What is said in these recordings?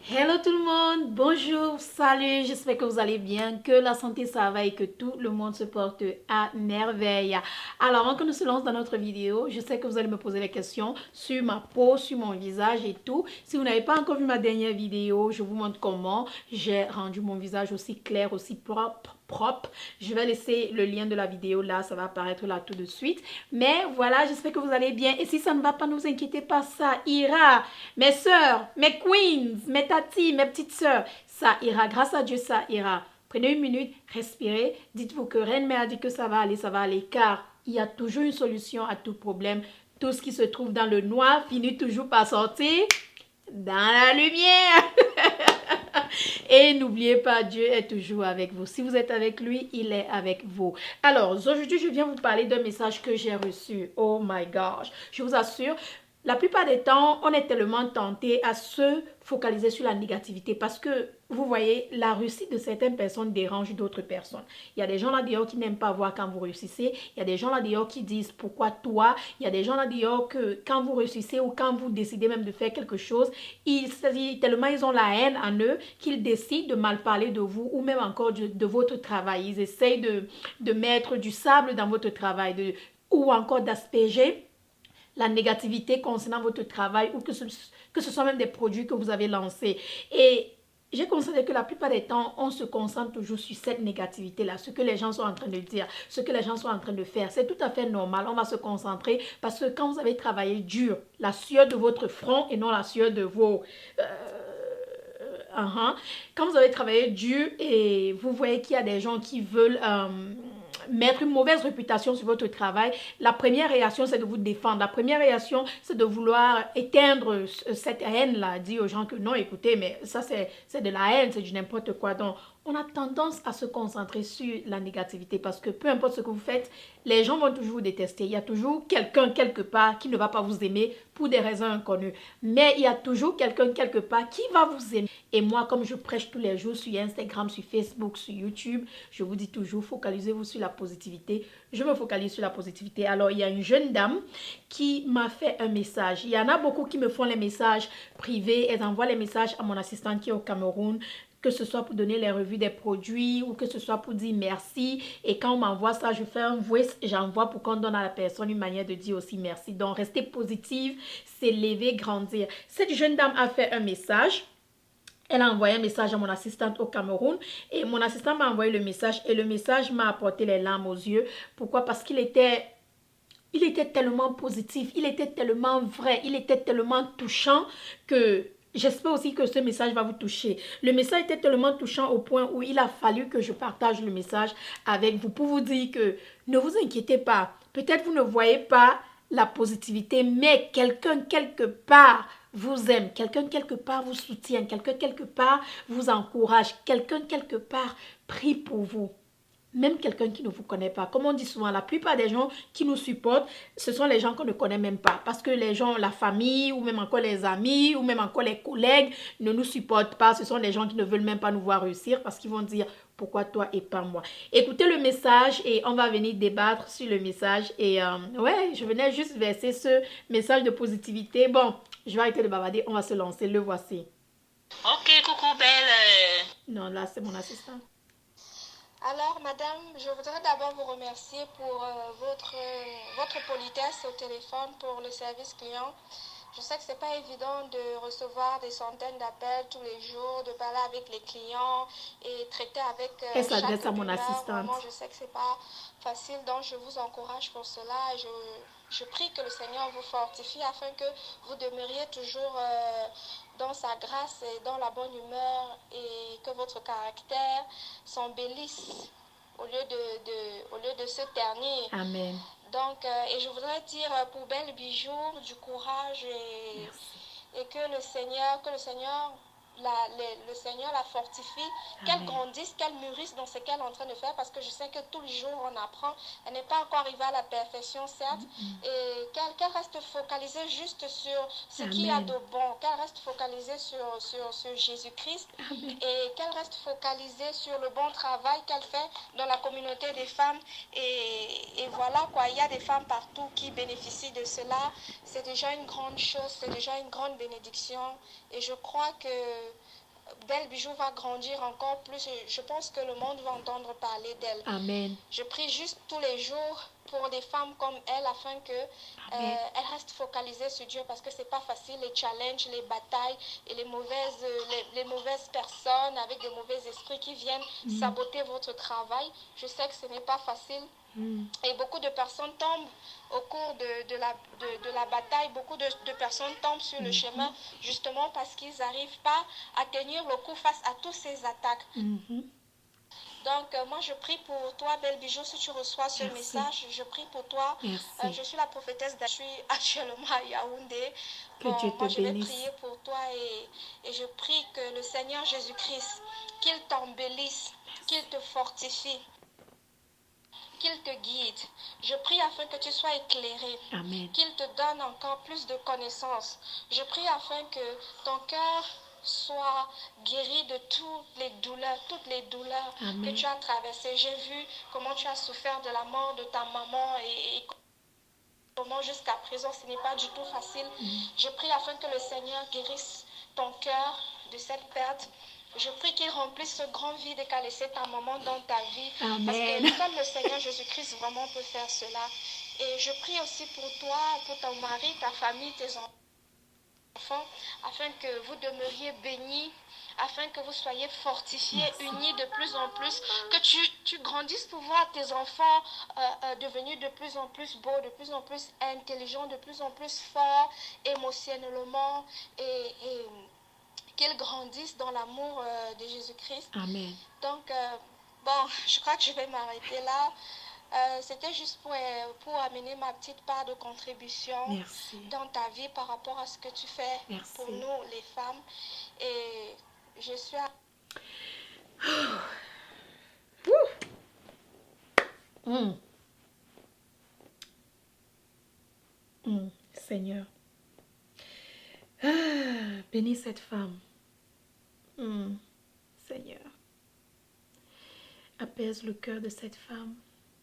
Hello tout le monde, bonjour, salut, j'espère que vous allez bien, que la santé ça va et que tout le monde se porte à merveille. Alors avant que nous se lance dans notre vidéo, je sais que vous allez me poser des questions sur ma peau, sur mon visage et tout. Si vous n'avez pas encore vu ma dernière vidéo, je vous montre comment j'ai rendu mon visage aussi clair, aussi propre. Je vais laisser le lien de la vidéo là, ça va apparaître là tout de suite. Mais voilà, j'espère que vous allez bien. Et si ça ne va pas, ne vous inquiétez pas, ça ira. Mes soeurs, mes queens, mes tatis, mes petites soeurs, ça ira. Grâce à Dieu, ça ira. Prenez une minute, respirez. Dites-vous que Reine Mère a dit que ça va aller, car il y a toujours une solution à tout problème. Tout ce qui se trouve dans le noir finit toujours par sortir dans la lumière. Et n'oubliez pas, Dieu est toujours avec vous. Si vous êtes avec lui, il est avec vous. Alors, aujourd'hui, je viens vous parler d'un message que j'ai reçu. Oh my gosh. Je vous assure, la plupart des temps, on est tellement tenté à se focaliser sur la négativité parce que, vous voyez, la réussite de certaines personnes dérange d'autres personnes. Il y a des gens là dehors qui n'aiment pas voir quand vous réussissez. Il y a des gens là dehors qui disent pourquoi toi. Il y a des gens là dehors que quand vous réussissez ou quand vous décidez même de faire quelque chose, tellement ils ont la haine en eux qu'ils décident de mal parler de vous ou même encore de votre travail. Ils essayent de mettre du sable dans votre travail ou encore d'asperger la négativité concernant votre travail ou que ce soit même des produits que vous avez lancés. Et j'ai constaté que la plupart des temps, on se concentre toujours sur cette négativité-là, ce que les gens sont en train de dire, ce que les gens sont en train de faire. C'est tout à fait normal, on va se concentrer parce que quand vous avez travaillé dur, la sueur de votre front et non la sueur de vos... Quand vous avez travaillé dur et vous voyez qu'il y a des gens qui veulent mettre une mauvaise réputation sur votre travail, la première réaction, c'est de vous défendre. La première réaction, c'est de vouloir éteindre cette haine-là, dire aux gens que non, écoutez, mais ça, c'est de la haine, c'est du n'importe quoi. Donc, on a tendance à se concentrer sur la négativité parce que peu importe ce que vous faites, les gens vont toujours vous détester. Il y a toujours quelqu'un quelque part qui ne va pas vous aimer pour des raisons inconnues. Mais il y a toujours quelqu'un quelque part qui va vous aimer. Et moi, comme je prêche tous les jours sur Instagram, sur Facebook, sur YouTube, je vous dis toujours, focalisez-vous sur la positivité. Je me focalise sur la positivité. Alors, il y a une jeune dame qui m'a fait un message. Il y en a beaucoup qui me font les messages privés. Elles envoient les messages à mon assistante qui est au Cameroun, que ce soit pour donner les revues des produits ou que ce soit pour dire merci. Et quand on m'envoie ça, je fais un voice, j'envoie pour qu'on donne à la personne une manière de dire aussi merci. Donc, rester positive, s'élever, grandir. Cette jeune dame a fait un message. Elle a envoyé un message à mon assistante au Cameroun et mon assistant m'a envoyé le message et le message m'a apporté les larmes aux yeux. Pourquoi? Parce il était tellement positif, il était tellement vrai, il était tellement touchant que j'espère aussi que ce message va vous toucher. Le message était tellement touchant au point où il a fallu que je partage le message avec vous pour vous dire que ne vous inquiétez pas. Peut-être vous ne voyez pas la positivité, mais quelqu'un quelque part vous aime, quelqu'un quelque part vous soutient, quelqu'un quelque part vous encourage, quelqu'un quelque part prie pour vous. Même quelqu'un qui ne vous connaît pas. Comme on dit souvent, la plupart des gens qui nous supportent, ce sont les gens qu'on ne connaît même pas. Parce que les gens, la famille, ou même encore les amis, ou même encore les collègues ne nous supportent pas. Ce sont les gens qui ne veulent même pas nous voir réussir parce qu'ils vont dire pourquoi toi et pas moi. Écoutez le message et on va venir débattre sur le message. Et ouais, je venais juste verser ce message de positivité. Bon, je vais arrêter de bavarder, on va se lancer. Le voici. Ok, coucou belle. Non, là, c'est mon assistant. Alors, madame, je voudrais d'abord vous remercier pour votre politesse au téléphone, pour le service client. Je sais que ce n'est pas évident de recevoir des centaines d'appels tous les jours, de parler avec les clients et traiter avec Elle chaque s'adresse à mon humeur. assistante. Vraiment, je sais que ce n'est pas facile, donc je vous encourage pour cela. Et je prie que le Seigneur vous fortifie afin que vous demeuriez toujours dans sa grâce et dans la bonne humeur et que votre caractère s'embellisse au lieu de se ternir. Amen. Donc, et je voudrais dire pour belle bijou, du courage et que le Seigneur le Seigneur la fortifie, qu'elle Amen. grandisse, qu'elle mûrisse dans ce qu'elle est en train de faire, parce que je sais que tous les jours on apprend. Elle n'est pas encore arrivée à la perfection, certes, et qu'elle reste focalisée juste sur ce qu'il y a Amen. de bon, qu'elle reste focalisée sur Jésus-Christ Amen. et qu'elle reste focalisée sur le bon travail qu'elle fait dans la communauté des femmes. Et voilà quoi, il y a des femmes partout qui bénéficient de cela. C'est déjà une grande chose, c'est déjà une grande bénédiction. Et je crois que Belle Bijou va grandir encore plus. Je pense que le monde va entendre parler d'elle. Amen. Je prie juste tous les jours pour des femmes comme elle afin que elles restent focalisées sur Dieu parce que c'est pas facile, les challenges, les batailles et les mauvaises personnes avec des mauvais esprits qui viennent saboter votre travail. Je sais que ce n'est pas facile. Et beaucoup de personnes tombent au cours de la bataille, beaucoup de personnes tombent sur le chemin justement parce qu'ils n'arrivent pas à tenir le coup face à toutes ces attaques. Donc, moi, je prie pour toi, Belle Bijou, si tu reçois ce message, je prie pour toi. Je suis la prophétesse, je suis actuellement à Yaoundé. Bon, moi, je vais prier pour toi et je prie que le Seigneur Jésus-Christ, qu'il t'embellisse, qu'il te fortifie, qu'il te guide. Je prie afin que tu sois éclairé. Amen. Qu'il te donne encore plus de connaissances. Je prie afin que ton cœur soit guéri de toutes les douleurs Amen. Que tu as traversées. J'ai vu comment tu as souffert de la mort de ta maman et comment jusqu'à présent ce n'est pas du tout facile. Je prie afin que le Seigneur guérisse ton cœur de cette perte. Je prie qu'il remplisse ce grand vide qu'a laissé ta maman dans ta vie. Amen. Parce que seul le Seigneur Jésus-Christ vraiment peut faire cela. Et je prie aussi pour toi, pour ton mari, ta famille, tes enfants, afin que vous demeuriez bénis, afin que vous soyez fortifiés, unis de plus en plus, que tu grandisses pour voir tes enfants devenus de plus en plus beaux, de plus en plus intelligents, de plus en plus forts émotionnellement et qu'ils grandissent dans l'amour de Jésus-Christ. Amen. Donc, bon, je crois que je vais m'arrêter là. C'était juste pour amener ma petite part de contribution dans ta vie par rapport à ce que tu fais pour nous, les femmes. Et je suis... Seigneur, bénis cette femme. Seigneur, apaise le cœur de cette femme.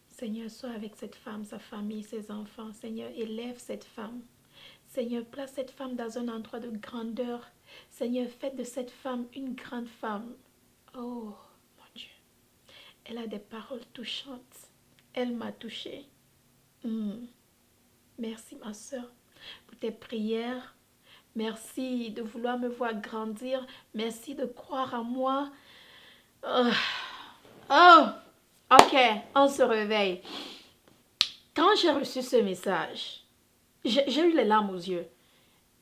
Seigneur, sois avec cette femme, sa famille, ses enfants. Seigneur, élève cette femme. Seigneur, place cette femme dans un endroit de grandeur. Seigneur, fais de cette femme une grande femme. Oh, mon Dieu. Elle a des paroles touchantes. Elle m'a touchée. Merci, ma soeur, pour tes prières. Merci de vouloir me voir grandir. Merci de croire en moi. Ok, on se réveille. Quand j'ai reçu ce message, j'ai eu les larmes aux yeux.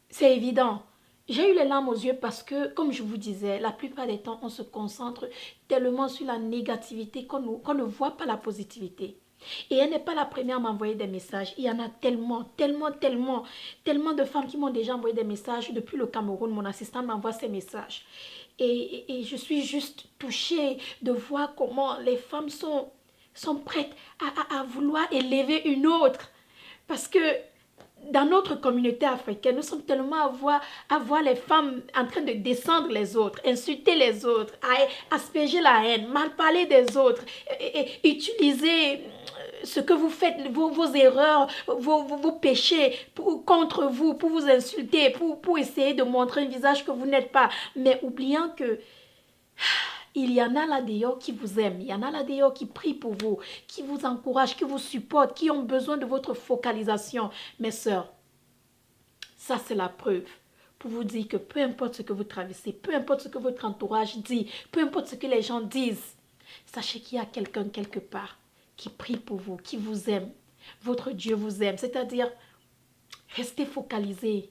C'est évident. J'ai eu les larmes aux yeux parce que, comme je vous disais, la plupart des temps, on se concentre tellement sur la négativité qu'on ne voit pas la positivité. Et elle n'est pas la première à m'envoyer des messages. Il y en a tellement de femmes qui m'ont déjà envoyé des messages. Depuis le Cameroun, mon assistante m'envoie ces messages. Et je suis juste touchée de voir comment les femmes sont prêtes à vouloir élever une autre. Parce que dans notre communauté africaine, nous sommes tellement à voir les femmes en train de descendre les autres, insulter les autres, asperger la haine, mal parler des autres, et utiliser ce que vous faites, vos erreurs, vos péchés contre vous, pour vous insulter, pour essayer de montrer un visage que vous n'êtes pas, mais oubliant que il y en a là dehors qui vous aiment, il y en a là dehors qui prient pour vous, qui vous encouragent, qui vous supportent, qui ont besoin de votre focalisation. Mes sœurs, ça c'est la preuve pour vous dire que peu importe ce que vous traversez, peu importe ce que votre entourage dit, peu importe ce que les gens disent, sachez qu'il y a quelqu'un quelque part qui prie pour vous, qui vous aime. Votre Dieu vous aime, c'est-à-dire restez focalisés.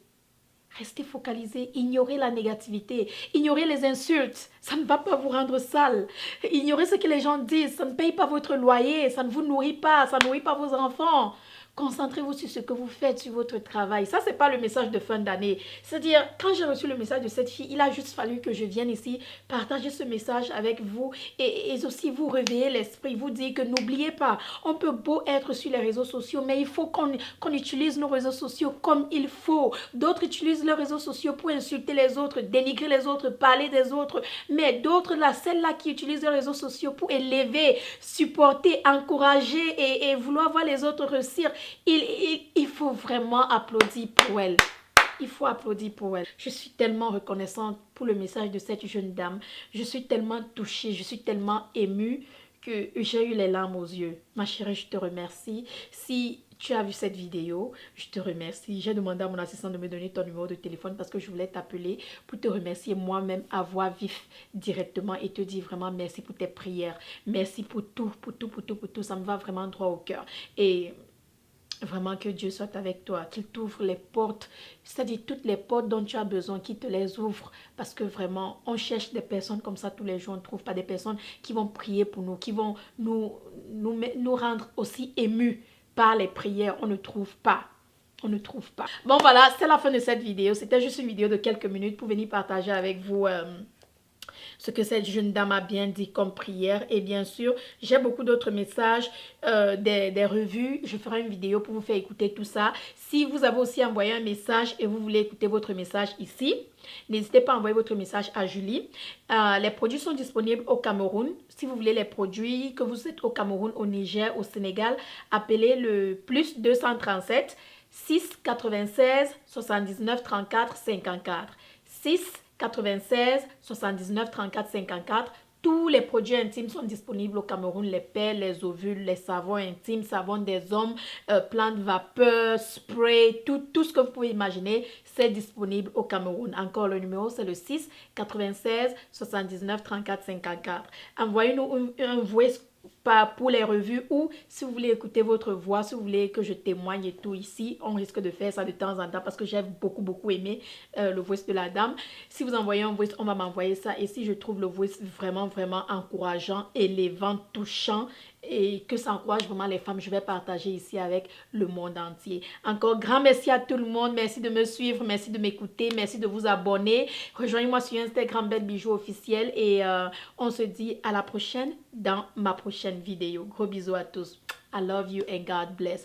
Restez focalisés, ignorez la négativité, ignorez les insultes, ça ne va pas vous rendre sale. Ignorez ce que les gens disent, ça ne paye pas votre loyer, ça ne vous nourrit pas, ça ne nourrit pas vos enfants. Concentrez-vous sur ce que vous faites, sur votre travail. Ça, ce n'est pas le message de fin d'année. C'est-à-dire, quand j'ai reçu le message de cette fille, il a juste fallu que je vienne ici partager ce message avec vous et aussi vous réveiller l'esprit, vous dire que n'oubliez pas, on peut beau être sur les réseaux sociaux, mais il faut qu'on utilise nos réseaux sociaux comme il faut. D'autres utilisent leurs réseaux sociaux pour insulter les autres, dénigrer les autres, parler des autres, mais d'autres, là, celles-là qui utilisent les réseaux sociaux pour élever, supporter, encourager et vouloir voir les autres réussir, il faut vraiment applaudir pour elles. il faut applaudir pour elle. Je suis tellement reconnaissante pour le message de cette jeune dame. Je suis tellement touchée, je suis tellement émue que j'ai eu les larmes aux yeux. Ma chérie, je te remercie. Si tu as vu cette vidéo, je te remercie. J'ai demandé à mon assistant de me donner ton numéro de téléphone parce que je voulais t'appeler pour te remercier moi-même à voix vive directement et te dire vraiment merci pour tes prières. Merci pour tout, pour tout, pour tout, pour tout. Ça me va vraiment droit au cœur. Et vraiment que Dieu soit avec toi, qu'il t'ouvre les portes, c'est-à-dire toutes les portes dont tu as besoin, qu'il te les ouvre. Parce que vraiment, on cherche des personnes comme ça tous les jours. On ne trouve pas des personnes qui vont prier pour nous, qui vont nous rendre aussi émus par les prières. On ne trouve pas. On ne trouve pas. Bon voilà, c'est la fin de cette vidéo. C'était juste une vidéo de quelques minutes pour venir partager avec vous ce que cette jeune dame a bien dit comme prière. Et bien sûr, j'ai beaucoup d'autres messages, des revues. Je ferai une vidéo pour vous faire écouter tout ça. Si vous avez aussi envoyé un message et vous voulez écouter votre message ici, n'hésitez pas à envoyer votre message à Julie. Les produits sont disponibles au Cameroun. Si vous voulez les produits, que vous êtes au Cameroun, au Niger, au Sénégal, appelez le plus 237 6 96 79 34 54. 6 96 79 34 54. Tous les produits intimes sont disponibles au Cameroun, les pelles, les ovules, les savons intimes, savons des hommes, plantes vapeur, spray, tout ce que vous pouvez imaginer, c'est disponible au Cameroun. Encore le numéro, c'est le 6 96 79 34 54. Envoyez-nous un voice pas pour les revues ou si vous voulez écouter votre voix, si vous voulez que je témoigne et tout ici, on risque de faire ça de temps en temps parce que j'ai beaucoup aimé le voice de la dame. Si vous envoyez un voice, on va m'envoyer ça et si je trouve le voice vraiment encourageant, élevant, touchant et que ça encourage vraiment les femmes, je vais partager ici avec le monde entier. Encore grand merci à tout le monde, merci de me suivre, merci de m'écouter, merci de vous abonner. Rejoignez-moi sur Instagram Belle Bijou officiel et on se dit à la prochaine dans ma prochaine vidéo. Gros bisous à tous. I love you and God bless.